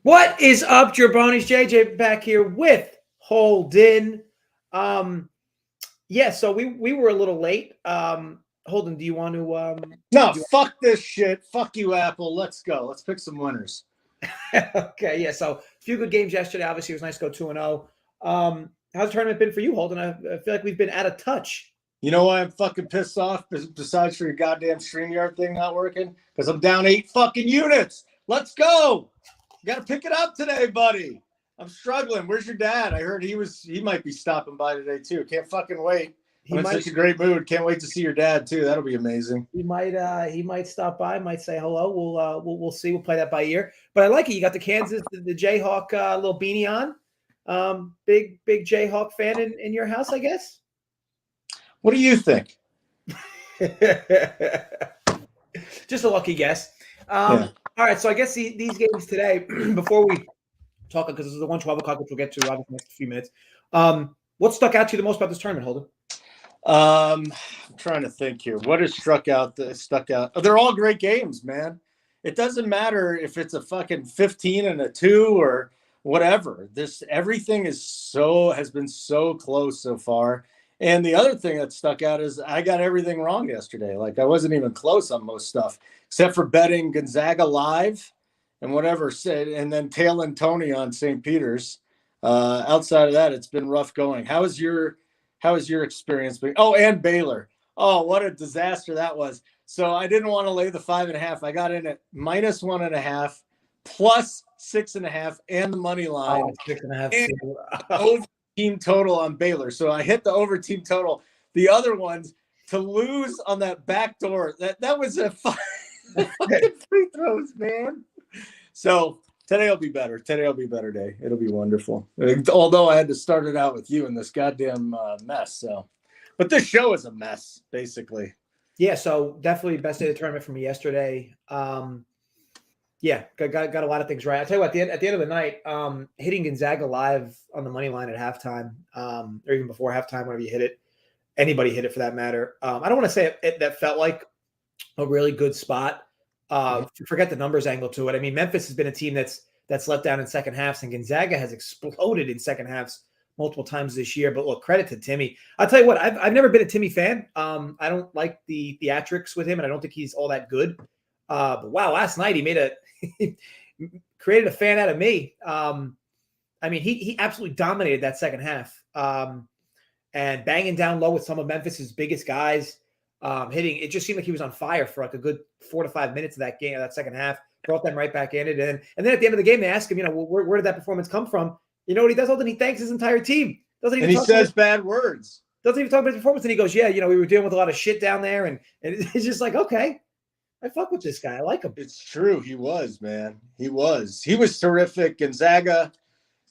What is up, Jabronis? JJ back here with Holden. So we were a little late. Holden, do you want to No, fuck this shit. Fuck you, Apple. Let's go. Let's pick some winners. Okay, yeah. So a few good games yesterday. Obviously, it was nice to go 2-0. How's the tournament been for you, Holden? I feel like we've been out of touch. You know why I'm fucking pissed off? Besides for your goddamn StreamYard thing not working? Because I'm down 8 fucking units. Let's go. You got to pick it up today, buddy. I'm struggling. Where's your dad? I heard he might be stopping by today too. Can't fucking wait. I'm in such a great mood. Can't wait to see your dad too. That'll be amazing. He might stop by. Might say hello. We'll see. We'll play that by ear. But I like it. You got the Kansas, the Jayhawk little beanie on. Big Jayhawk fan in your house, I guess. What do you think? Just a lucky guess. Yeah. All right, so I guess these games today, before we talk, because this is the 1:12 o'clock, which we'll get to obviously in the next few minutes. What stuck out to you the most about this tournament, Holden? I'm trying to think here. What has stuck out? Oh, they're all great games, man. It doesn't matter if it's a fucking 15 and a 2 or whatever. Everything has been so close so far. And the other thing that stuck out is I got everything wrong yesterday. Like I wasn't even close on most stuff, except for betting Gonzaga live and whatever said, and then tailing Tony on St. Peter's. Outside of that, it's been rough going. How has your experience been? Oh, and Baylor. Oh, what a disaster that was. So I didn't want to lay the 5.5. I got in at -1.5, +6.5, and the money line. 6.5. Over team total on Baylor. So I hit the over team total. The other ones to lose on that back door. That was a fucking free throws, man. So today will be better. Today will be a better day. It'll be wonderful. Although I had to start it out with you in this goddamn mess. So, but this show is a mess, basically. Yeah. So definitely best day of the tournament for me yesterday. Yeah, got a lot of things right. I tell you what, at the end of the night, hitting Gonzaga live on the money line at halftime, or even before halftime, whenever you hit it, anybody hit it for that matter. I don't want to say that felt like a really good spot. Forget the numbers angle to it. I mean, Memphis has been a team that's let down in second halves, and Gonzaga has exploded in second halves multiple times this year. But look, credit to Timmy. I'll tell you what, I've never been a Timmy fan. I don't like the theatrics with him, and I don't think he's all that good. But wow, last night he created a fan out of me. I mean, he absolutely dominated that second half, and banging down low with some of Memphis's biggest guys. Hitting, it just seemed like he was on fire for like a good 4 to 5 minutes of that game, that second half. Brought them right back in it, and then at the end of the game, they ask him, where did that performance come from? You know what he does? Holden, he thanks his entire team. And he says bad words. Doesn't even talk about his performance, and he goes, "Yeah, we were dealing with a lot of shit down there," and it's just like, okay, I fuck with this guy. I like him. It's true. He was, man. He was terrific. Gonzaga.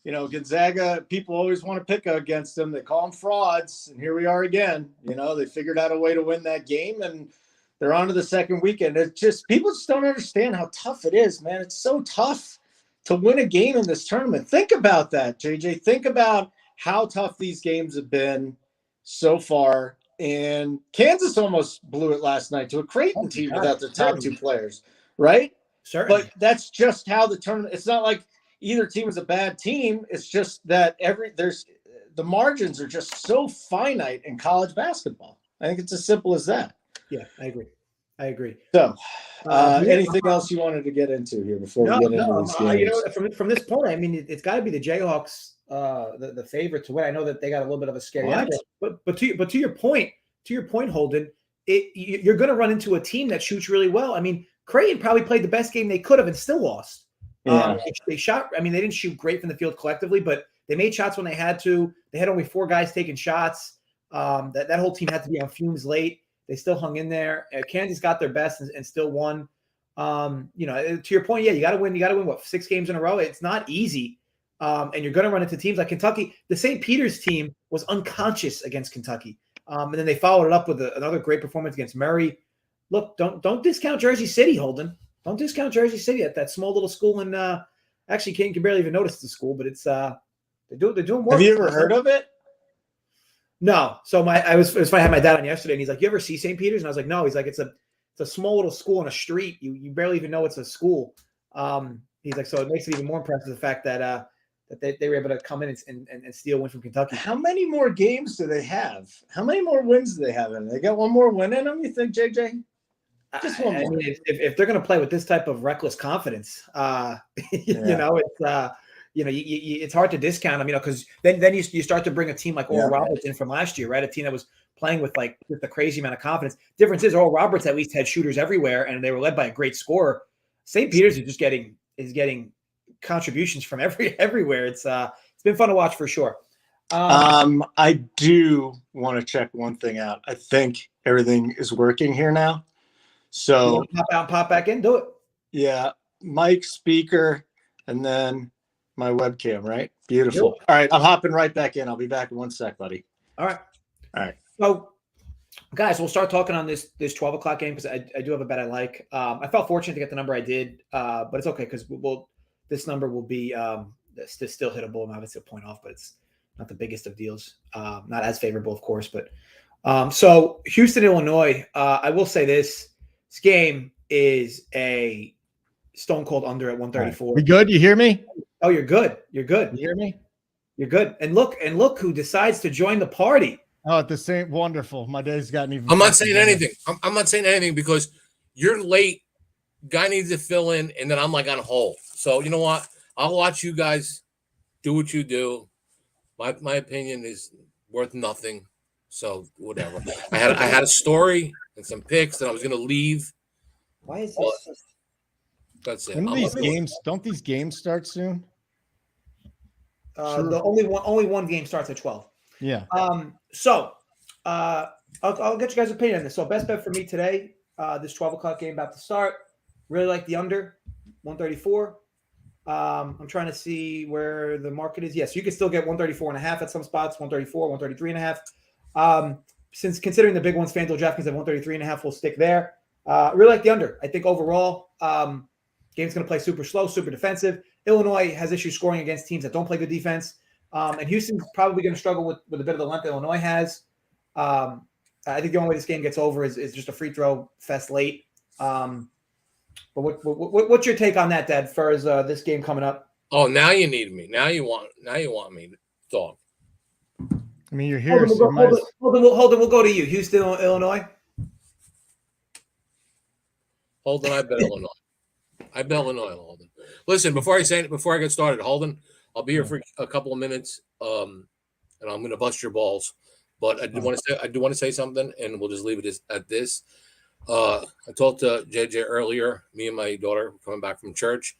Gonzaga, people always want to pick against them. They call them frauds, and here we are again. They figured out a way to win that game, and they're on to the second weekend. It's just people just don't understand how tough it is, man. It's so tough to win a game in this tournament. Think about that, JJ. Think about how tough these games have been so far. And Kansas almost blew it last night to a Creighton team without their top 2 players, right? Certainly. But that's just how the tournament – it's not like either team is a bad team. It's just that the margins are just so finite in college basketball. I think it's as simple as that. Yeah, I agree. So, anything else you wanted to get into here before we get into these games? From this point, I mean, it's got to be the Jayhawks, the favorite to win. I know that they got a little bit of a scary angle, but to your point, Holden, you're going to run into a team that shoots really well. I mean, Creighton probably played the best game they could have and still lost. Yeah. They shot. I mean, they didn't shoot great from the field collectively, but they made shots when they had to. They had only 4 guys taking shots. That whole team had to be on fumes late. They still hung in there. Kansas got their best and still won. To your point, yeah, you got to win. You got to win, what, 6 games in a row? It's not easy. And you're going to run into teams like Kentucky. The St. Peter's team was unconscious against Kentucky. And then they followed it up with another great performance against Murray. Look, don't discount Jersey City, Holden. Don't discount Jersey City at that small little school. And actually, King can barely even notice the school, but it's they're doing work. Have you ever heard of it? No. So it was funny. I had my dad on yesterday, and he's like, "You ever see St. Peter's?" And I was like, "No." He's like, "It's a small little school on a street. You barely even know it's a school." He's like, so it makes it even more impressive the fact that they were able to come in and steal a win from Kentucky. How many more games do they have? How many more wins do they have in? They got one more win in them, you think, JJ? Just one more. I mean, if they're going to play with this type of reckless confidence, you know, it's hard to discount them, because then you start to bring a team like Oral Roberts in from last year, right? A team that was playing with a crazy amount of confidence. Difference is Oral Roberts at least had shooters everywhere, and they were led by a great scorer. St. Peter's is just getting contributions from everywhere. It's been fun to watch for sure. I do want to check one thing out. I think everything is working here now. So pop out and pop back in, do it. Yeah, mic, speaker, and then my webcam, right? Beautiful. Yep. All right, I'm hopping right back in. I'll be back in 1 sec, buddy. All right. All right. So, guys, we'll start talking on this 12 o'clock game because I do have a bet I like. I felt fortunate to get the number I did, but it's okay because this number will be still hittable. I'm obviously a point off, but it's not the biggest of deals. Not as favorable, of course. But so Houston, Illinois. I will say this game is a stone cold under at 134. Right. We good? You hear me? Oh, you're good. You're good. You hear me? You're good. And look who decides to join the party. Oh, at the same wonderful. My day's gotten even. I'm not saying anything. I'm not saying anything because you're late. Guy needs to fill in, and then I'm like on hold. So you know what? I'll watch you guys do what you do. My opinion is worth nothing. So whatever. I had a story and some picks that I was gonna leave. Why is this? That's it. Don't these games start soon? The only one game starts at 12. Yeah. So I'll get you guys' opinion on this. So best bet for me today, this 12 o'clock game about to start. Really like the under 134. I'm trying to see where the market is. Yes, you can still get 134.5 at some spots, 134, 133.5. Since considering the big ones, FanDuel, DraftKings at 133.5, we'll stick there. Really like the under. I think overall, game's going to play super slow, super defensive. Illinois has issues scoring against teams that don't play good defense. And Houston's probably going to struggle with a bit of the length that Illinois has. I think the only way this game gets over is just a free throw fest late. But what's your take on that, Dad, as far as this game coming up? Oh, now you need me. Now you want me to talk. I mean, you're here. Holden, we'll go to you. Houston, Illinois. Holden, I bet Illinois. Holden. Listen, before I get started, Holden, I'll be here for a couple of minutes, and I'm going to bust your balls. But I do want to say something, and we'll just leave it at this. I talked to JJ earlier. Me and my daughter were coming back from church,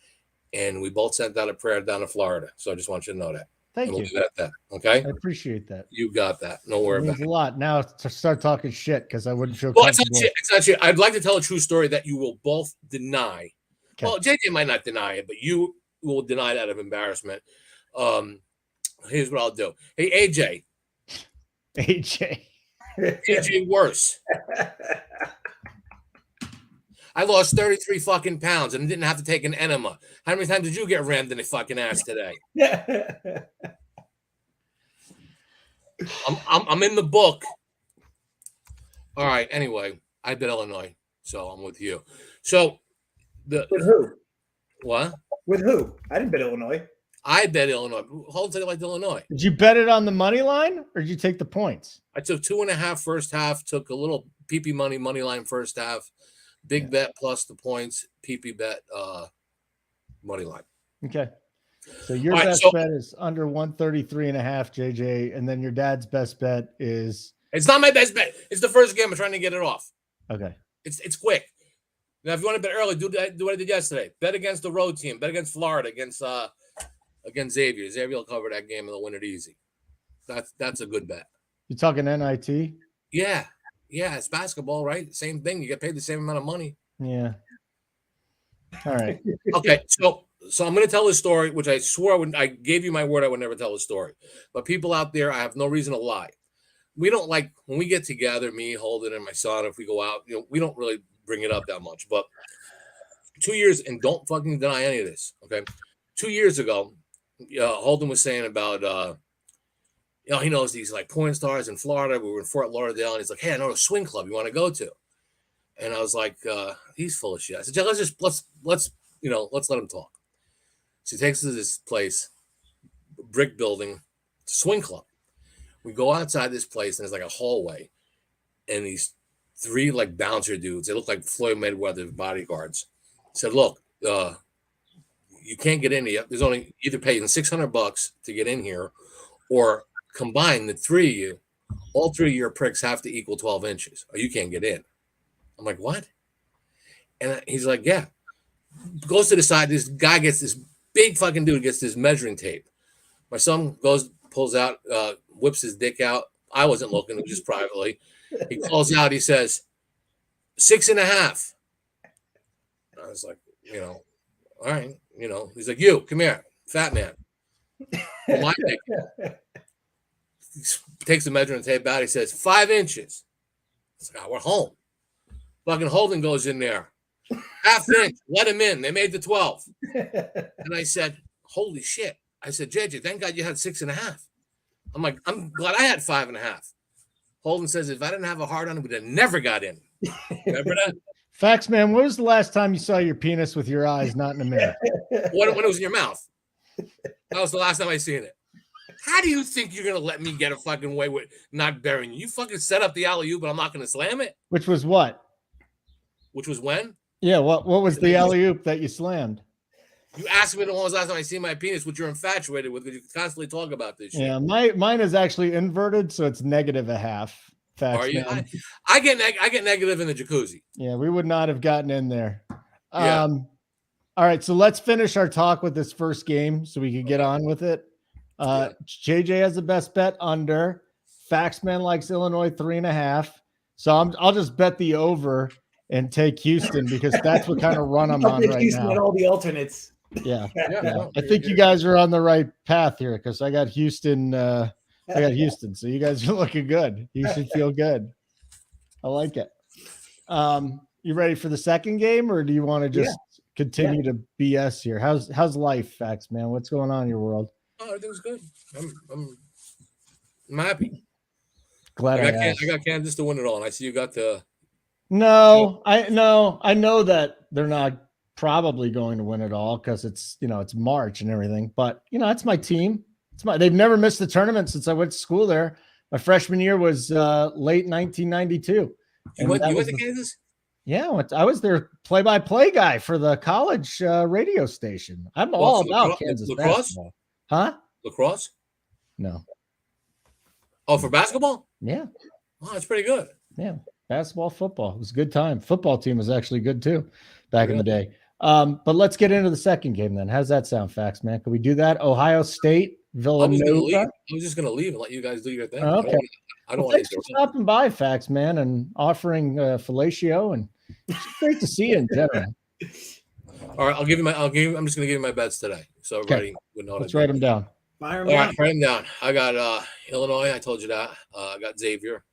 and we both sent out a prayer down to Florida. So I just want you to know that. Thank you. We'll do that, okay? I appreciate that. You got that. No worry about it. Means a lot. Now to start talking shit because I wouldn't feel Well, comfortable. it's not shit. I'd like to tell a true story that you will both deny. Okay. Well, JJ might not deny it, but you will deny it out of embarrassment. Here's what I'll do. Hey, AJ. AJ worse. I lost 33 fucking pounds and didn't have to take an enema. How many times did you get rammed in the fucking ass today? I'm in the book. All right. Anyway, I bet Illinois, so I'm with you. So with who? What? With who? I didn't bet Illinois. I bet Illinois. Hold on, like Illinois. Did you bet it on the money line or did you take the points? I took 2.5 first half. Took a little PP money line first half. Big bet plus the points. PP bet money line. Okay. So your best bet is under 133.5, JJ, and then your dad's best bet is. It's not my best bet. It's the first game. I'm trying to get it off. Okay. It's quick. Now, if you want to bet early, do what I did yesterday. Bet against the road team. Bet against Florida. Against Xavier. Xavier will cover that game and they'll win it easy. That's a good bet. You talking NIT? Yeah. Yeah, it's basketball, right? Same thing. You get paid the same amount of money. Yeah. All right. Okay, so I'm going to tell this story, which I swore I gave you my word I would never tell a story. But people out there, I have no reason to lie. We don't like when we get together, me, Holden, and my son. If we go out, we don't really bring it up that much. But 2 years, and don't fucking deny any of this. Okay, 2 years ago, Holden was saying about. He knows these like porn stars in Florida. We were in Fort Lauderdale, and he's like, "Hey, I know a swing club you want to go to." And I was like, "He's full of shit." I said, "Yeah, let's let him talk." So he takes us to this place, brick building, swing club. We go outside this place, and there's like a hallway, and these 3 like bouncer dudes. They look like Floyd Mayweather's bodyguards. Said, "Look, you can't get in here. There's only either paying $600 to get in here, or combine the 3 of you. All 3 of your pricks have to equal 12 inches, or you can't get in." I'm like, "What?" And he's like, "Yeah." Goes to the side. This guy gets this big fucking dude gets this measuring tape. My son pulls out, whips his dick out. I wasn't looking, it was just privately. He calls out, he says, 6.5. I was like, all right, he's like, "You, come here, fat man." My dick. He takes the measuring tape out, he says, 5 inches. I was like, "We're home." Fucking Holden goes in there. Half inch, let him in. They made the 12. And I said, "Holy shit." I said, "JJ, thank God you had 6.5. I'm like, "I'm glad I had 5.5. Holden says, "If I didn't have a hard on, we'd have never got in." Remember that? Facts, man. When was the last time you saw your penis with your eyes, not in a mirror? When it was in your mouth. That was the last time I seen it. How do you think you're going to let me get a fucking way with not burying you? You fucking set up the alley-oop, but I'm not going to slam it? Which was what? Which was when? Yeah, what was the alley-oop that you slammed? You asked me when was the last time I seen my penis, which you're infatuated with, because you constantly talk about this shit. Yeah, mine is actually inverted, so it's -0.5. Facts, Are you? man. I get negative in the jacuzzi. Yeah, we would not have gotten in there. Yeah. All right, so let's finish our talk with this first game so we can get on with it. JJ has the best bet under. Faxman likes Illinois 3.5. So I'll just bet the over and take Houston because that's what kind of run I'm on right Houston now. and all the alternates. Yeah. No, I think you guys are on the right path here because I got Houston. So you guys are looking good. You should feel good. I like it. You ready for the second game, or do you want to just continue to BS here? How's life, Fax man? What's going on in your world? Oh, everything's good. I'm happy. Glad I got Kansas to win it all, and I see you got the. No, I know that they're not probably going to win it all because it's March and everything. But it's my team. They've never missed the tournament since I went to school there. My freshman year was late 1992. You went to Kansas? Yeah, I was their play-by-play guy for the college radio station. I'm all about Kansas basketball. Huh? Lacrosse? No. Oh, for basketball? Yeah. Oh, that's pretty good. Yeah. Basketball, football. It was a good time. Football team was actually good too back in the day. But let's get into the second game then. How's that sound, Fax, man? Can we do that? Ohio State, Villanova. I was just going to leave and let you guys do your thing. Okay. I don't want thanks for stopping by, Fax, man, and offering fellatio, and it's great to see you in general. All right, I'm just going to give you my bets today, so everybody would know. Let's write them down. Fire All right, write them down. I got Illinois. I told you that. I got Xavier.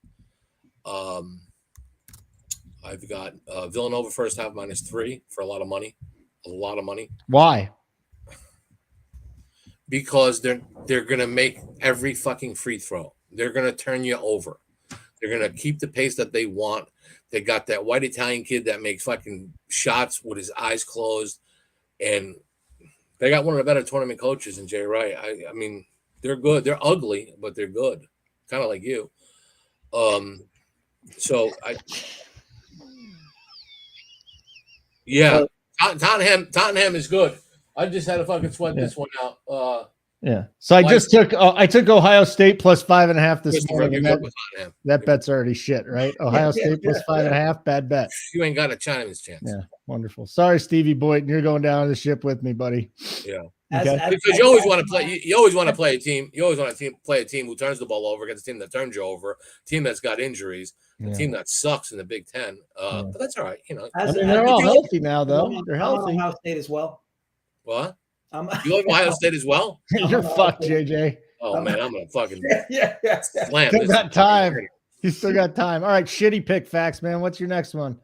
I've got Villanova first half -3 for a lot of money. A lot of money. Why? Because they're gonna make every fucking free throw. They're gonna turn you over. They're gonna keep the pace that they want. They got that white Italian kid that makes fucking shots with his eyes closed, and they got one of the better tournament coaches in Jay Wright. I mean, they're good. They're ugly, but they're good. Kind of like you. Tottenham is good. I just had to fucking sweat this one out. So I took Ohio State plus 5.5 this morning. That bet's already shit, right? Ohio State plus 5.5, bad bet. You ain't got a Chinaman's chance. Yeah, wonderful. Sorry, Stevie Boyd, you're going down the ship with me, buddy. Yeah. Okay. Because you always want to play. You always want to play a team. You always want to play a team who turns the ball over against a team that turns you over, a team that's got injuries, a team that sucks in the Big Ten. But that's all right. They're all healthy now, though. They're healthy. Ohio State as well. What? You like Ohio State as well? You're fucked, JJ. Oh man, I'm gonna fucking slam. Still got time. You still got time. All right, shitty pick, Fax, man. What's your next one?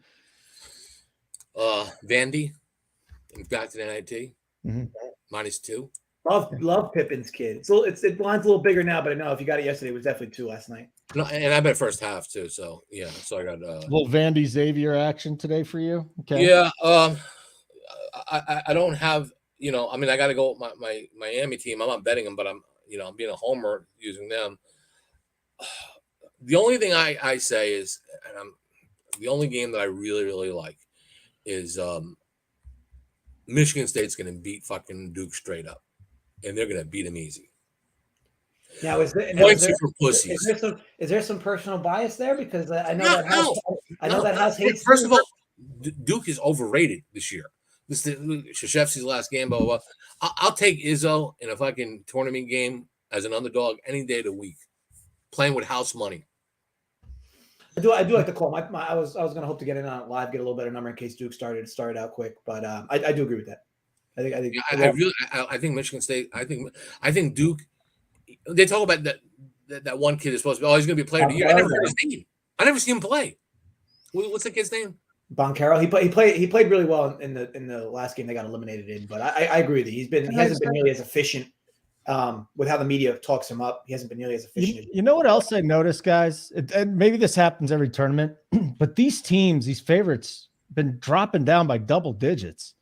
Vandy, back to the NIT, -2. Love Pippin's kid. So the line's a little bigger now, but I know if you got it yesterday, it was definitely 2 last night. No, and I bet first half too. So yeah, so I got a little Vandy Xavier action today for you. Okay. Yeah. I don't have I mean, I got to go with my Miami team. I'm not betting them, but I'm being a homer using them. The only thing I say is, and the only game that I really, really like is Michigan State's going to beat fucking Duke straight up, and they're going to beat them easy. Now, is there some personal bias there? Because I know that House hates. First of all, Duke is overrated this year. This is Krzyzewski's last game. Blah blah blah. I'll take Izzo in a fucking tournament game as an underdog any day of the week, playing with house money. I do like the call. I was going to hope to get in on it live, get a little better number in case Duke started out quick, but I do agree with that. I think Michigan State. I think Duke. They talk about that one kid is supposed to be. Oh, he's going to be player of the year. I never heard his name. I never seen him play. What's the kid's name? Boncaro. He played really well in the last game they got eliminated in. But I agree with you. He hasn't been nearly as efficient with how the media talks him up. He hasn't been nearly as efficient. You know what else I noticed, guys? And maybe this happens every tournament, but these teams, these favorites, been dropping down by double digits.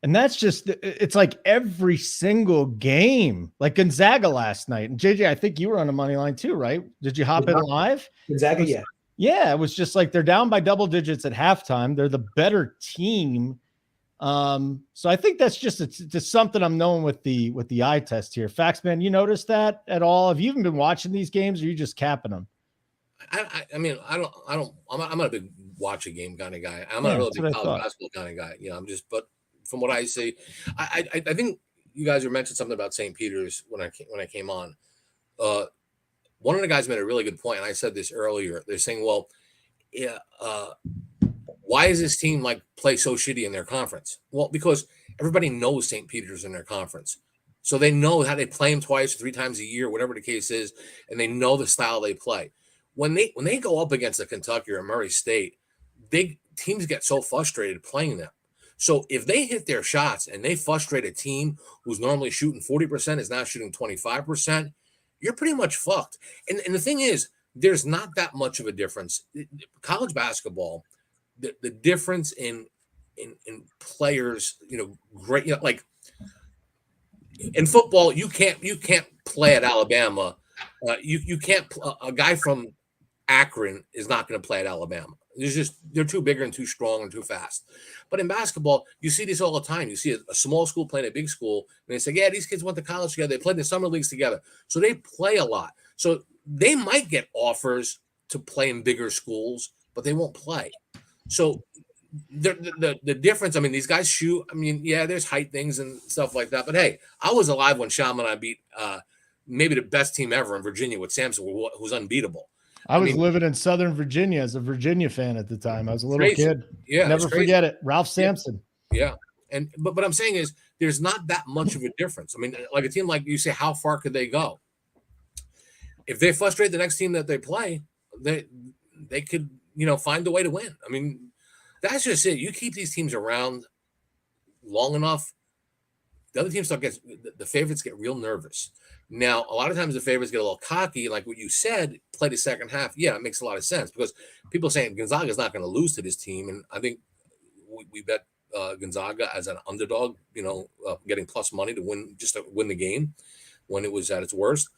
And that's just, it's like every single game, like Gonzaga last night. And JJ, I think you were on the money line too, right? Did you hop in live? Gonzaga, yeah. Yeah, it was just like they're down by double digits at halftime. They're the better team. So I think that's just something I'm knowing with the eye test here. Faxman, you noticed that at all? Have you even been watching these games, or are you just capping them? I mean, I'm not a big watch a game kind of guy. I'm not a really big college basketball kind of guy. But from what I see, I think you guys were mentioning something about St. Peter's when I came on. One of the guys made a really good point, and I said this earlier. They're saying, well, yeah, why is this team play so shitty in their conference? Well, because everybody knows St. Peter's in their conference. So they know how they play them twice or 3 times a year, whatever the case is, and they know the style they play. When they go up against a Kentucky or Murray State, teams get so frustrated playing them. So if they hit their shots and they frustrate a team who's normally shooting 40% is now shooting 25%, you're pretty much fucked. And the thing is, there's not that much of a difference. College basketball, the difference in players, great, like in football, you can't play at Alabama. You can't. A guy from Akron is not going to play at Alabama. They're too bigger and too strong and too fast. But in basketball, you see this all the time. You see a small school playing a big school, and they say, yeah, these kids went to college together. They played in the summer leagues together. So they play a lot. So they might get offers to play in bigger schools, but they won't play. So the difference, I mean, these guys shoot. I mean, yeah, there's height things and stuff like that. But, hey, I was alive when Shaman and I beat maybe the best team ever in Virginia with Samson, who's unbeatable. I was living in Southern Virginia as a Virginia fan at the time. I was a little kid. Yeah, never forget it. Ralph Sampson. Yeah, but what I'm saying is there's not that much of a difference. I mean, like a team like you say, how far could they go? If they frustrate the next team that they play, they could find a way to win. I mean, that's just it. You keep these teams around long enough, the other teams the favorites get real nervous. Now, a lot of times the favorites get a little cocky, like what you said, play the second half. Yeah, it makes a lot of sense because people are saying Gonzaga is not going to lose to this team. And I think we bet Gonzaga as an underdog, getting plus money to win the game when it was at its worst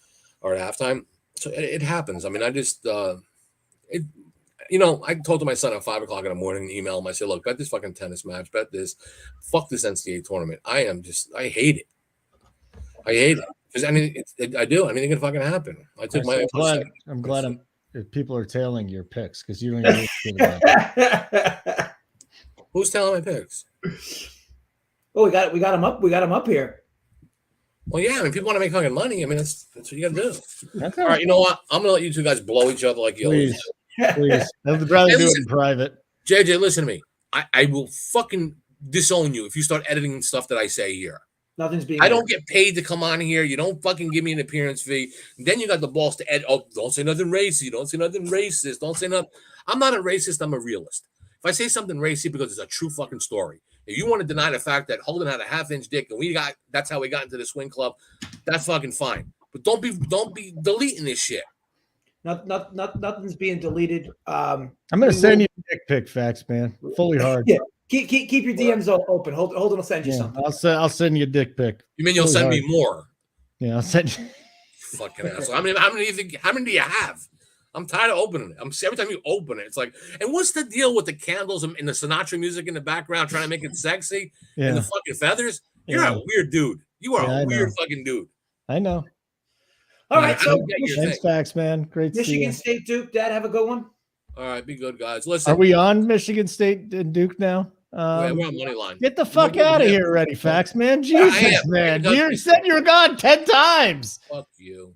or at halftime. So it happens. I mean, I just, I told to my son at 5 o'clock in the morning, email him. I said, look, bet this fucking tennis match, bet this, fuck this NCAA tournament. I hate it. I hate it. Because I do. Anything can fucking happen. I took I'm glad people are tailing your picks because you don't even shit about it. Who's tailing my picks? Oh, we got him up. We got him up here. Well, yeah. I mean, people want to make fucking money. I mean, that's what you got to do. Okay. All right. You know what? I'm gonna let you two guys blow each other like you always do. Please. I'd rather do it in private. JJ, listen to me. I will fucking disown you if you start editing stuff that I say here. Nothing's being. I don't get paid to come on here. You don't fucking give me an appearance fee. Then you got the balls to edit. Oh, don't say nothing racy. Don't say nothing racist. Don't say nothing. I'm not a racist. I'm a realist. If I say something racy because it's a true fucking story. If you want to deny the fact that Holden had a half-inch dick and that's how we got into the swing club, that's fucking fine. But don't be deleting this shit. Nothing's being deleted. I'm gonna send you a dick pic, facts, man. Fully hard. Yeah. Keep your DMs open. Holden will send you something. I'll send you a dick pic. You mean you'll send me more? Yeah, I'll send you. Fucking asshole. How many do you have? I'm tired of opening it. Every time you open it, it's like, and what's the deal with the candles and the Sinatra music in the background trying to make it sexy and the fucking feathers? You're a weird dude. You are a weird fucking dude. I know. All right, so thanks, Facts, man. Great. Michigan State, Duke. Dad, have a good one. All right, be good, guys. Listen, are we on Michigan State and Duke now? Yeah, we're on money line. Get the fuck out of here already, Facts, man. Jesus, man. You said you were gone 10 times. Fuck you.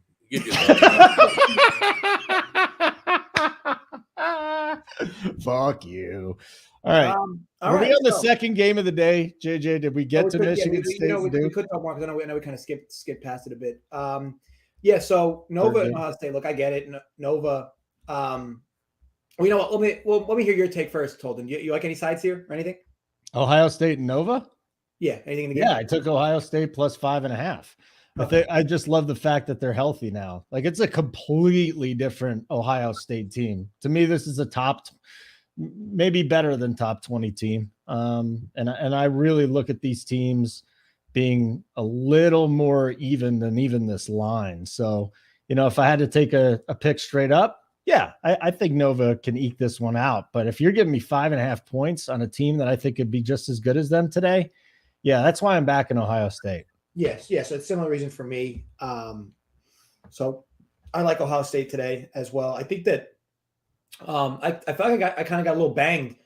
Fuck you. All right. Are we on the second game of the day, JJ? Did we get to Michigan State? We could talk more because I know we kind of skipped past it a bit. Yeah. So Nova and Ohio State. Look, I get it. Nova. You know what? Let me hear your take first, Holden. You like any sides here or anything? Ohio State and Nova? Yeah. Anything in the game? Yeah, I took Ohio State plus 5.5. I just love the fact that they're healthy now. Like, it's a completely different Ohio State team. To me, this is a top, maybe better than top 20 team. And I really look at these teams being a little more even than even this line. So, if I had to take a pick straight up, yeah, I think Nova can eke this one out. But if you're giving me 5.5 points on a team that I think could be just as good as them today, yeah, that's why I'm back in Ohio State. Yes. So it's a similar reason for me. So I like Ohio State today as well. I think that I felt like I kind of got a little banged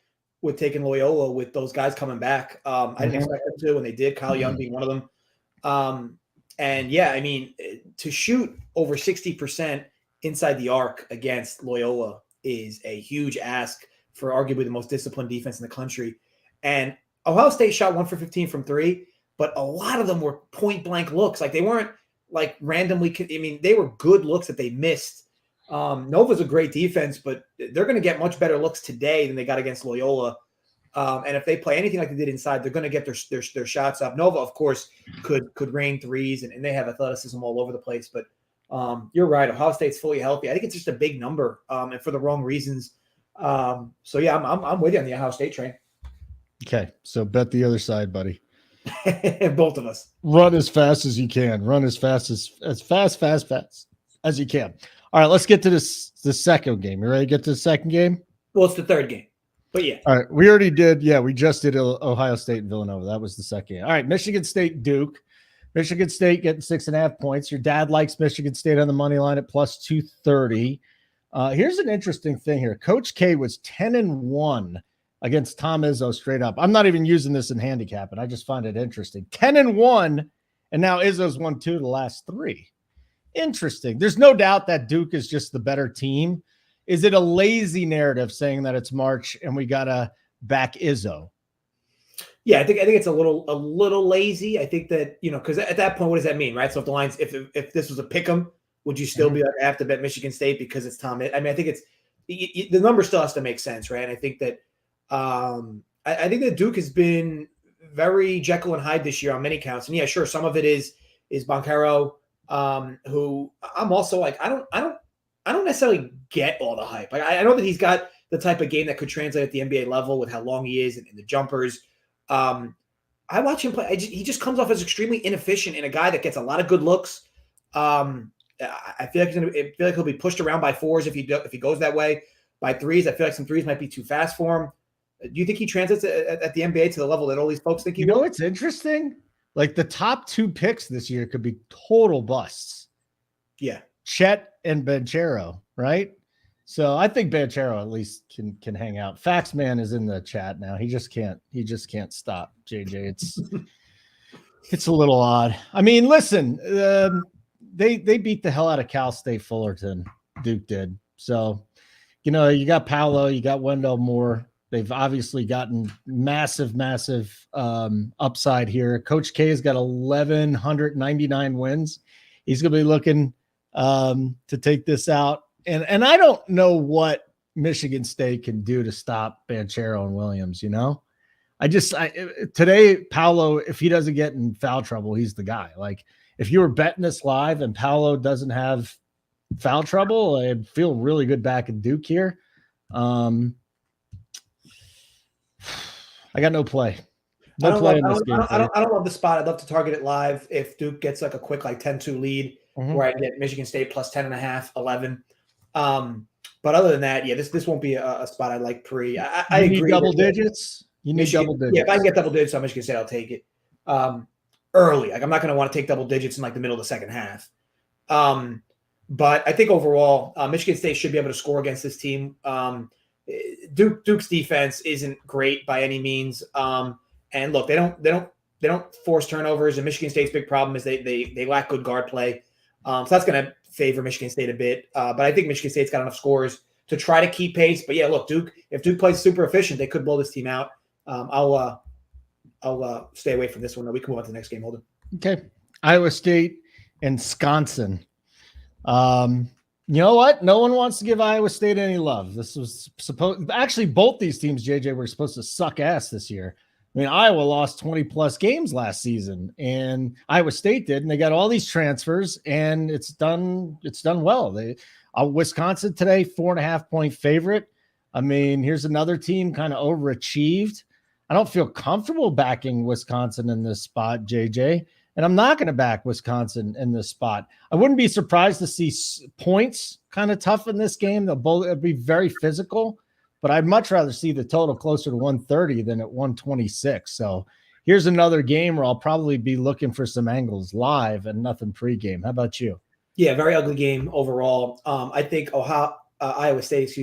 with taking Loyola with those guys coming back. I didn't expect them to, and they did. Kyle Young being one of them. And yeah, I mean, to shoot over 60% inside the arc against Loyola is a huge ask for arguably the most disciplined defense in the country. And Ohio State shot 1 for 15 from three, but a lot of them were point blank looks. Like, they weren't like randomly. I mean, they were good looks that they missed. Nova's a great defense, but they're going to get much better looks today than they got against Loyola. And if they play anything like they did inside, they're going to get their shots up. Nova, of course, could rain threes, and they have athleticism all over the place. But you're right. Ohio State's fully healthy. I think it's just a big number, and for the wrong reasons. So yeah, I'm with you on the Ohio State train. Okay, so bet the other side, buddy. Both of us. Run as fast as you can. Run as fast as you can. All right, let's get to the second game. You ready to get to the second game? Well, it's the third game, but yeah. All right, we already did. Yeah, we just did Ohio State and Villanova. That was the second game. All right, Michigan State, Duke. Michigan State getting 6.5 points. Your dad likes Michigan State on the money line at plus 230. Here's an interesting thing here. Coach K was 10-1 against Tom Izzo straight up. I'm not even using this in handicapping. I just find it interesting. 10-1, and now Izzo's won 2 of the last 3. Interesting. There's no doubt that Duke is just the better team. Is it a lazy narrative saying that it's March and we gotta back Izzo? Yeah, I think it's a little lazy. I think that, because at that point, what does that mean, right? So if the lines, if this was a pick 'em, would you still be like, I have to bet Michigan State because it's Tom? I mean, I think it's the number still has to make sense, right? And I think that I think that Duke has been very Jekyll and Hyde this year on many counts. And yeah, sure, some of it is Banchero, who I'm also like, I don't necessarily get all the hype. Like, I know that he's got the type of game that could translate at the NBA level with how long he is and the jumpers. I watch him play. He just comes off as extremely inefficient and a guy that gets a lot of good looks. I feel like he'll be pushed around by fours if he goes that way. By threes, I feel like some threes might be too fast for him. Do you think he translates at the NBA to the level that all these folks think he will? It's interesting. Like, the top 2 picks this year could be total busts. Yeah, Chet and Banchero, right? So I think Banchero at least can hang out. Fax Man is in the chat now. He just can't stop, JJ. It's a little odd. I mean, listen, they beat the hell out of Cal State Fullerton. Duke did. So, you got Paolo, you got Wendell Moore. They've obviously gotten massive upside here. Coach K has got 1,199 wins. He's going to be looking to take this out. And I don't know what Michigan State can do to stop Banchero and Williams, today, Paolo, if he doesn't get in foul trouble, he's the guy. Like, if you were betting this live and Paolo doesn't have foul trouble, I'd feel really good back in Duke here. I got no play. I No don't play love, in I this don't, game. I don't, I don't love the spot. I'd love to target it live if Duke gets like a quick like 10-2 lead, Mhm. where I get Michigan State plus 10.5, 11. But other than that, yeah, this won't be a spot I like pre. I You need agree. double that digits. You need Michigan, double digits. yeah, if I can get double digits on Michigan State, I'll take it. Early, like I'm not going to want to take double digits in like the middle of the second half. But I think overall, Michigan State should be able to score against this team. Duke's defense isn't great by any means. And look, they don't force turnovers. And Michigan State's big problem is they lack good guard play. So that's going to favor Michigan State a bit. But I think Michigan State's got enough scores to try to keep pace. But yeah, look, if Duke plays super efficient, they could blow this team out. I'll stay away from this one. We can move on to the next game, Holden. Okay. Iowa State and Wisconsin. You know what? No one wants to give Iowa State any love. This was actually both these teams, JJ, were supposed to suck ass this year. I mean, Iowa lost 20 plus games last season, and Iowa State did, and they got all these transfers, and it's done well. Wisconsin today, 4.5-point favorite. I mean, here's another team kind of overachieved. I don't feel comfortable backing Wisconsin in this spot, JJ, and I'm not going to back Wisconsin in this spot. I wouldn't be surprised to see points kind of tough in this game. It'll be very physical, but I'd much rather see the total closer to 130 than at 126. So here's another game where I'll probably be looking for some angles live and nothing pregame. How about you? Yeah, very ugly game overall. I think Iowa State,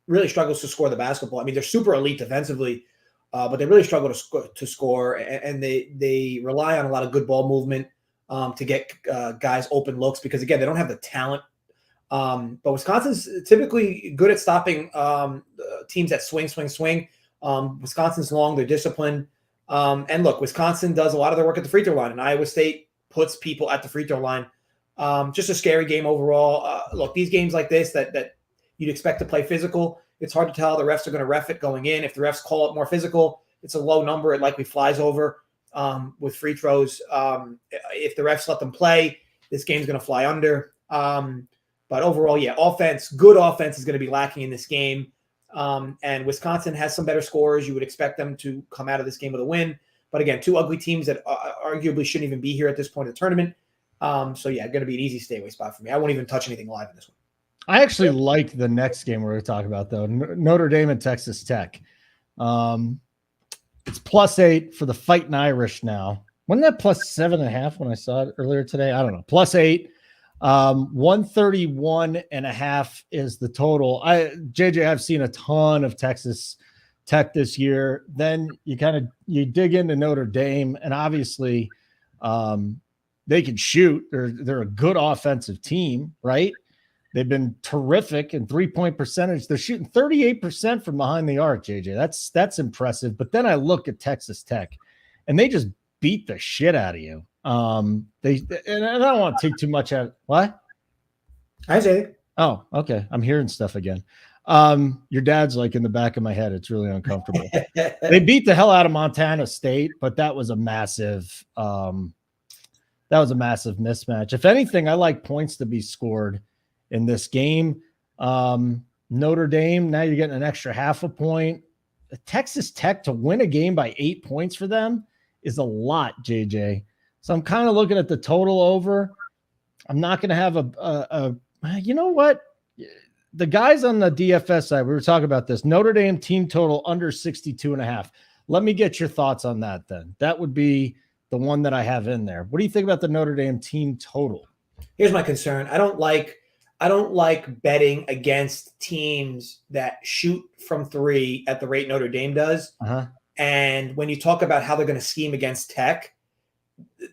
really struggles to score the basketball. I mean, they're super elite defensively, but they really struggle to score, and they rely on a lot of good ball movement to get guys open looks because, again, they don't have the talent. But Wisconsin's typically good at stopping teams that swing. Wisconsin's long, they're disciplined. And look, Wisconsin does a lot of their work at the free throw line, and Iowa State puts people at the free throw line. Just a scary game overall. Look, these games like this that you'd expect to play physical, it's hard to tell. The refs are going to ref it going in. If the refs call it more physical, it's a low number. It likely flies over with free throws. If the refs let them play, this game's going to fly under. But overall, yeah, good offense is going to be lacking in this game. And Wisconsin has some better scores. You would expect them to come out of this game with a win. But again, two ugly teams that arguably shouldn't even be here at this point of the tournament. So yeah, going to be an easy stay away spot for me. I won't even touch anything live in this one. I actually like the next game we're going to talk about, though. Notre Dame and Texas Tech. It's +8 for the Fighting Irish now. Wasn't that +7.5 when I saw it earlier today? I don't know. +8. 131.5 is the total. JJ, I've seen a ton of Texas Tech this year. Then you dig into Notre Dame, and obviously they can shoot. They're a good offensive team, right? They've been terrific in 3-point percentage. They're shooting 38% from behind the arc, JJ. That's impressive. But then I look at Texas Tech, and they just beat the shit out of you. And I don't want to take too much out. What? I say. Oh, okay. I'm hearing stuff again. Your dad's like in the back of my head. It's really uncomfortable. They beat the hell out of Montana State, but that was a massive mismatch. If anything, I like points to be scored in this game. Notre Dame, now you're getting an extra half a point. Texas Tech to win a game by 8 points for them is a lot, JJ. So I'm kind of looking at the total over. I'm not going to have you know what? The guys on the DFS side, we were talking about this. Notre Dame team total under 62.5. Let me get your thoughts on that then. That would be the one that I have in there. What do you think about the Notre Dame team total? Here's my concern. I don't like betting against teams that shoot from three at the rate Notre Dame does. Uh-huh. And when you talk about how they're going to scheme against Tech,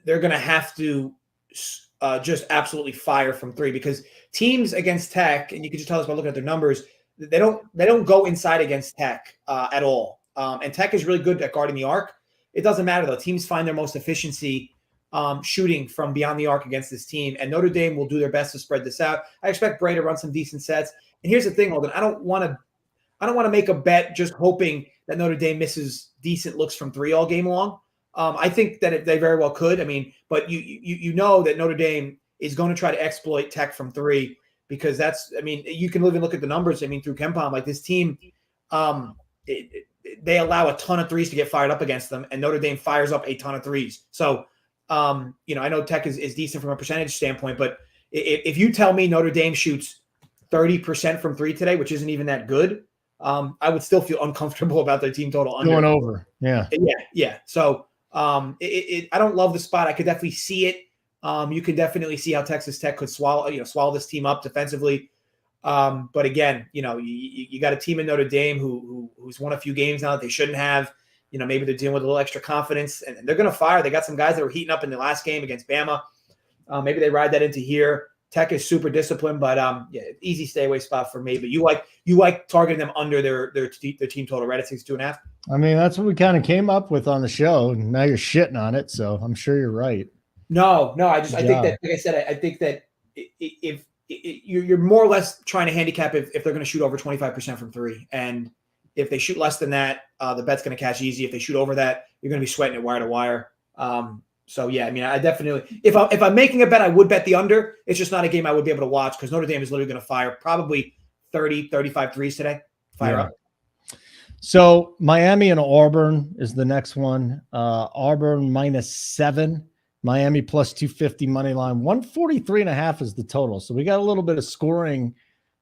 they're going to have to just absolutely fire from three, because teams against Tech, and you can just tell us by looking at their numbers, they don't go inside against Tech at all. And Tech is really good at guarding the arc. It doesn't matter though. Teams find their most efficiency shooting from beyond the arc against this team, and Notre Dame will do their best to spread this out. I expect Bray to run some decent sets. And here's the thing, Holden, I don't want to make a bet just hoping that Notre Dame misses decent looks from three all game long. I think that they very well could. I mean, but you know that Notre Dame is going to try to exploit Tech from three, because you can even look at the numbers. I mean, through KenPom, like this team, they allow a ton of threes to get fired up against them, and Notre Dame fires up a ton of threes. So, you know, I know Tech is decent from a percentage standpoint, but if you tell me Notre Dame shoots 30% from three today, which isn't even that good, I would still feel uncomfortable about their team total under. Going over. Yeah. Yeah. So I don't love the spot. I could definitely see it. You can definitely see how Texas Tech could swallow this team up defensively. But again, you know, you got a team in Notre Dame who's won a few games now that they shouldn't have. You know, maybe they're dealing with a little extra confidence, and they're going to fire. They got some guys that were heating up in the last game against Bama. Maybe they ride that into here. Tech is super disciplined, but yeah, easy stay away spot for me. But you like targeting them under their team total, right? At 62.5. I mean, that's what we kind of came up with on the show. Now you're shitting on it, so I'm sure you're right. No, I think that, like I said, I think that if you're more or less trying to handicap if they're going to shoot over 25% from three, and if they shoot less than that, the bet's going to cash easy. If they shoot over that, you're going to be sweating it wire to wire. So yeah, I mean, I definitely, if I'm making a bet, I would bet the under. It's just not a game I would be able to watch because Notre Dame is literally going to fire probably 30, 35 threes today. Fire up. So Miami and Auburn is the next one. Auburn -7, Miami plus 250 money line, 143.5 is the total. So we got a little bit of scoring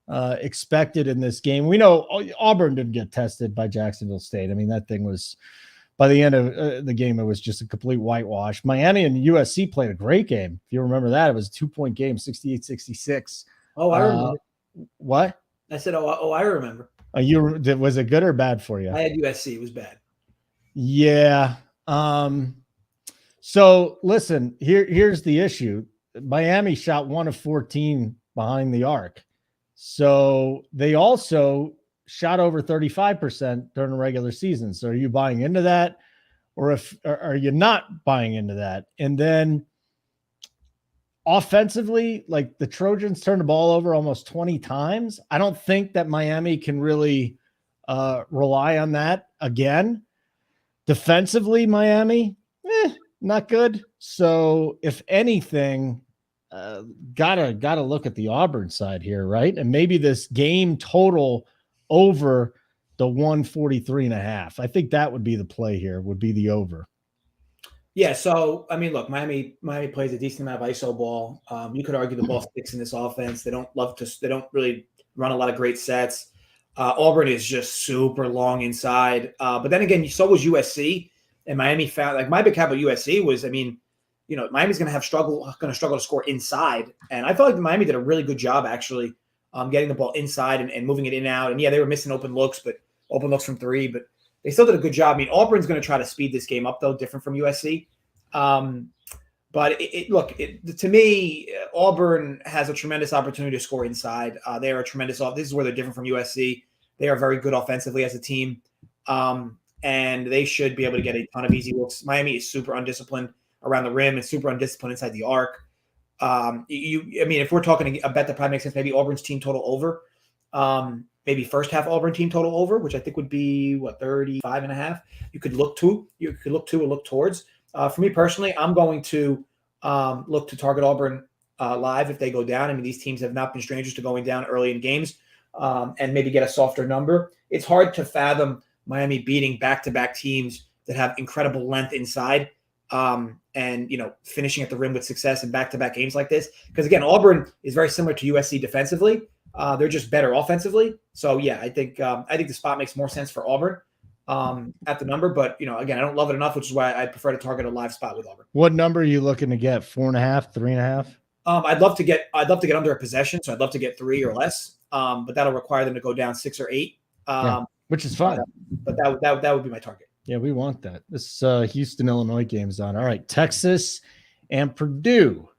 expected in this game. We know Auburn didn't get tested by Jacksonville State. I mean, that thing was, by the end of the game, it was just a complete whitewash. Miami and USC played a great game. If you remember that, it was a 2-point game, 68-66. Oh, I remember. What? I said, I remember. Was it good or bad for you? I had USC. It was bad. Yeah. So listen, here's the issue. Miami shot 1 of 14 behind the arc. So they also shot over 35% during the regular season. So are you buying into that, or are you not buying into that? And then offensively, like the Trojans turned the ball over almost 20 times. I don't think that Miami can really rely on that again. Defensively, Miami, not good. So if anything, gotta look at the Auburn side here, right? And maybe this game total over the 143.5. I think that would be the play here, would be the over. Yeah, so I mean, look, Miami plays a decent amount of ISO ball. You could argue the ball sticks in this offense. They don't really run a lot of great sets. Auburn is just super long inside. But then again, so was USC, and Miami found, like, my big cap with USC was, I mean, you know, Miami's going to struggle to score inside, and I felt like Miami did a really good job actually getting the ball inside and moving it in and out. And yeah, they were missing open looks from three, but they still did a good job. I mean, Auburn's going to try to speed this game up, though, different from USC. But to me, Auburn has a tremendous opportunity to score inside. They are a tremendous. This is where they're different from USC. They are very good offensively as a team, and they should be able to get a ton of easy looks. Miami is super undisciplined around the rim and super undisciplined inside the arc. I mean, if we're talking a bet that probably makes sense, maybe Auburn's team total over. Maybe first half Auburn team total over, which I think would be 35.5. You could look to or look towards. For me personally, I'm going to look to target Auburn live if they go down. I mean, these teams have not been strangers to going down early in games, and maybe get a softer number. It's hard to fathom Miami beating back-to-back teams that have incredible length inside, and, you know, finishing at the rim with success in back-to-back games like this. Because again, Auburn is very similar to USC defensively. They're just better offensively. So yeah, I think the spot makes more sense for Auburn at the number. But, you know, again, I don't love it enough, which is why I prefer to target a live spot with Auburn. What number are you looking to get? 4.5, 3.5? I'd love to get under a possession, so I'd love to get 3 or less. But that'll require them to go down 6 or 8. Which is fine. But that would be my target. Yeah, we want that. This Houston, Illinois game is on. All right, Texas and Purdue.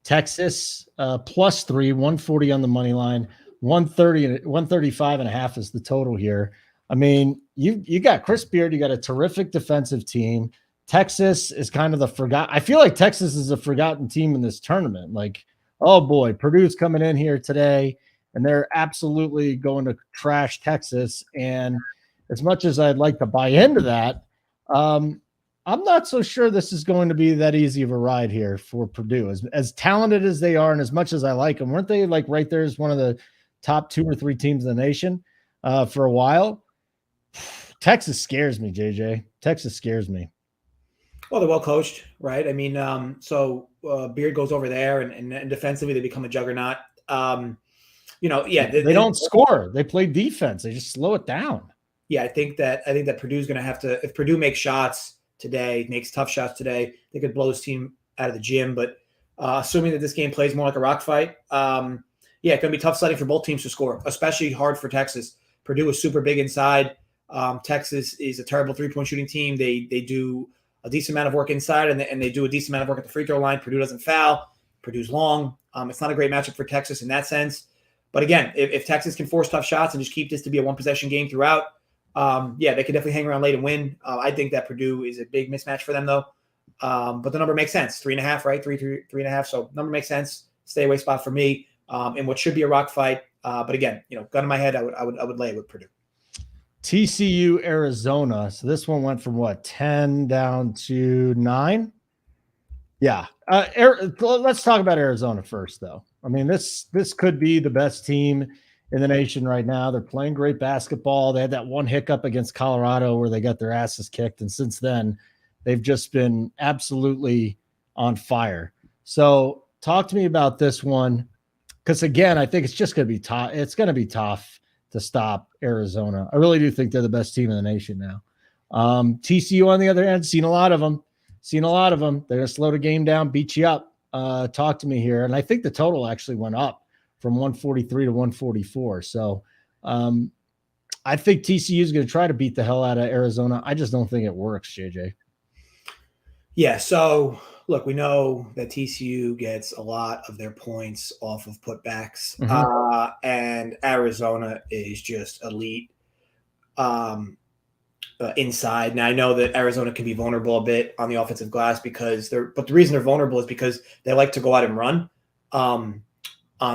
Texas +3, 140 on the money line, 135.5 is the total here. I mean, you got Chris Beard, you got a terrific defensive team. Texas is kind of the forgotten. I feel like Texas is a forgotten team in this tournament. Like, oh boy, Purdue's coming in here today, and they're absolutely going to trash Texas. And as much as I'd like to buy into that, I'm not so sure this is going to be that easy of a ride here for Purdue. As talented as they are, and as much as I like them, weren't they like right there as one of the top 2 or 3 teams in the nation for a while? Texas scares me, JJ. Texas scares me. Well, they're well coached, right? I mean, Beard goes over there, and defensively they become a juggernaut. They don't score. They play defense. They just slow it down. Yeah, I think that Purdue's going to have to. If Purdue makes shots today, makes tough shots today, they could blow this team out of the gym. But assuming that this game plays more like a rock fight, it's going to be tough sledding for both teams to score, especially hard for Texas. Purdue is super big inside. Texas is a terrible three-point shooting team. They do a decent amount of work inside, and they do a decent amount of work at the free throw line. Purdue doesn't foul. Purdue's long. It's not a great matchup for Texas in that sense. But again, if Texas can force tough shots and just keep this to be a one-possession game throughout, they could definitely hang around late and win. I think that Purdue is a big mismatch for them, though. But the number makes sense. 3.5, right? 3.5. So number makes sense. Stay away spot for me in what should be a rock fight. But again, gun in my head, I would lay it with Purdue. TCU, Arizona. So this one went from 10 down to 9. Yeah. Let's talk about Arizona first, though. I mean, this could be the best team in the nation right now. They're playing great basketball. They had that one hiccup against Colorado where they got their asses kicked. And since then, they've just been absolutely on fire. So talk to me about this one. Because, again, I think it's just going to be tough. It's going to be tough to stop Arizona. I really do think they're the best team in the nation now. TCU, on the other hand, seen a lot of them. They're going to slow the game down, beat you up. Talk to me here. And I think the total actually went up from 143 to 144. So I think TCU is going to try to beat the hell out of Arizona. I just don't think it works, JJ. Yeah, so look, we know that TCU gets a lot of their points off of putbacks, and Arizona is just elite inside. Now, I know that Arizona can be vulnerable a bit on the offensive glass but the reason they're vulnerable is because they like to go out and run on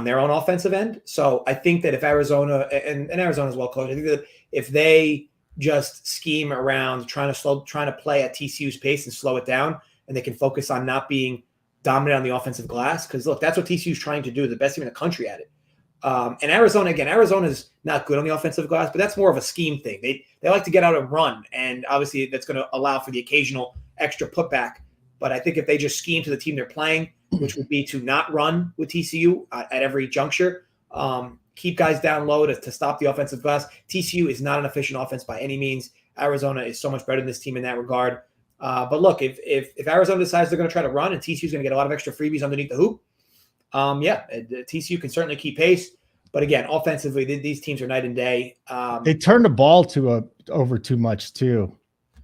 their own offensive end. So I think that if Arizona, and Arizona's well coached, I think that if they just scheme around trying to play at TCU's pace and slow it down, and they can focus on not being dominant on the offensive glass. Because look, that's what TCU's trying to do, the best team in the country at it. And Arizona's not good on the offensive glass, but that's more of a scheme thing. They like to get out and run, and obviously that's going to allow for the occasional extra putback. But I think if they just scheme to the team they're playing, which would be to not run with TCU at every juncture, keep guys down low to stop the offensive glass. TCU is not an efficient offense by any means. Arizona is so much better than this team in that regard. But look, if Arizona decides they're going to try to run and TCU is going to get a lot of extra freebies underneath the hoop, TCU can certainly keep pace. But again, offensively, these teams are night and day. They turn the ball over too much too.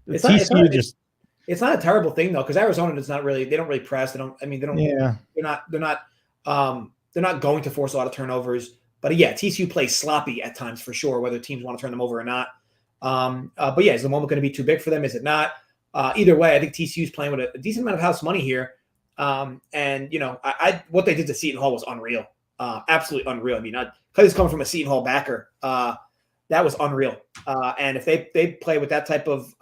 It's not a terrible thing though, because Arizona they don't really press. They're not going to force a lot of turnovers. But yeah, TCU plays sloppy at times for sure, whether teams want to turn them over or not. But yeah, is the moment going to be too big for them? Is it not? Either way, I think TCU is playing with a decent amount of house money here. What they did to Seton Hall was unreal. Absolutely unreal. I mean, because it's coming from a Seton Hall backer, that was unreal. And if they play with that type of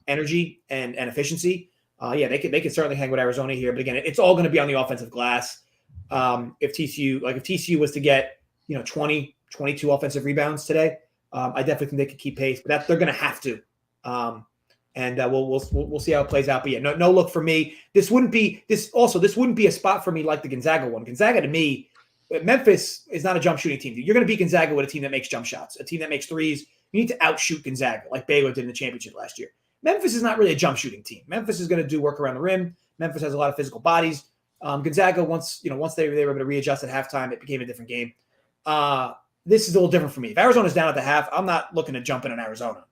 energy and efficiency, they could certainly hang with Arizona here. But again, it's all going to be on the offensive glass. If TCU was to get 20, 22 offensive rebounds today, I definitely think they could keep pace. But they're going to have to. We'll see how it plays out. But yeah, no look for me. This wouldn't be a spot for me like the Gonzaga one. Gonzaga to me, Memphis is not a jump shooting team. You're going to beat Gonzaga with a team that makes jump shots, a team that makes threes. You need to outshoot Gonzaga like Baylor did in the championship last year. Memphis is not really a jump shooting team. Memphis is going to do work around the rim. Memphis has a lot of physical bodies. Gonzaga, once they were able to readjust at halftime, it became a different game. This is a little different for me. If Arizona's down at the half, I'm not looking to jump in on Arizona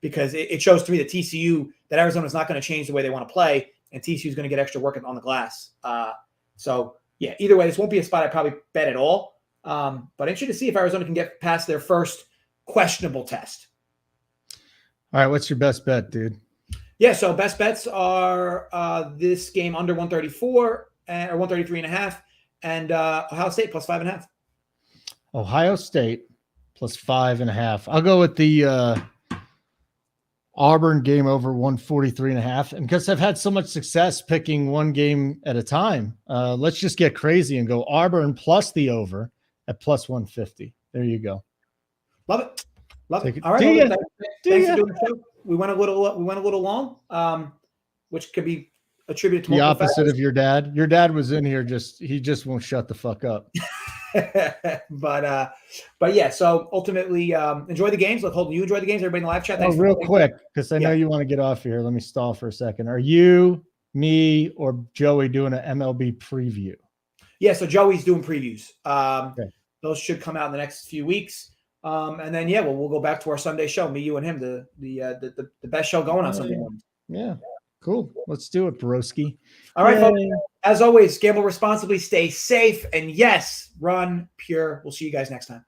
because it shows to me that Arizona's not going to change the way they want to play, and TCU is going to get extra work on the glass. Yeah, either way, this won't be a spot I probably bet at all. But interested to see if Arizona can get past their first questionable test. All right, what's your best bet, dude? Yeah, so best bets are this game under 134 or 133.5, and Ohio State plus 5.5. Ohio State plus 5.5. I'll go with the Auburn game over 143.5. And because I've had so much success picking one game at a time, let's just get crazy and go Auburn plus the over at plus 150. There you go. Love it. All right. Thanks for doing the show. We went a little long, which could be attributed to The multiple opposite factors. of your dad. Your dad was in here he just won't shut the fuck up. but yeah, so ultimately enjoy the games. Look, Holden, you enjoy the games. Everybody in the live chat. Thanks Real quick, because I know you want to get off here. Let me stall for a second. Are you, me, or Joey doing an MLB preview? Yeah, so Joey's doing previews. Okay. Those should come out in the next few weeks. And then we'll go back to our Sunday show. Me, you, and him, the best show going on Sunday morning. Yeah. Cool. Let's do it, broski. All right, folks. As always, gamble responsibly, stay safe, and yes, run pure. We'll see you guys next time.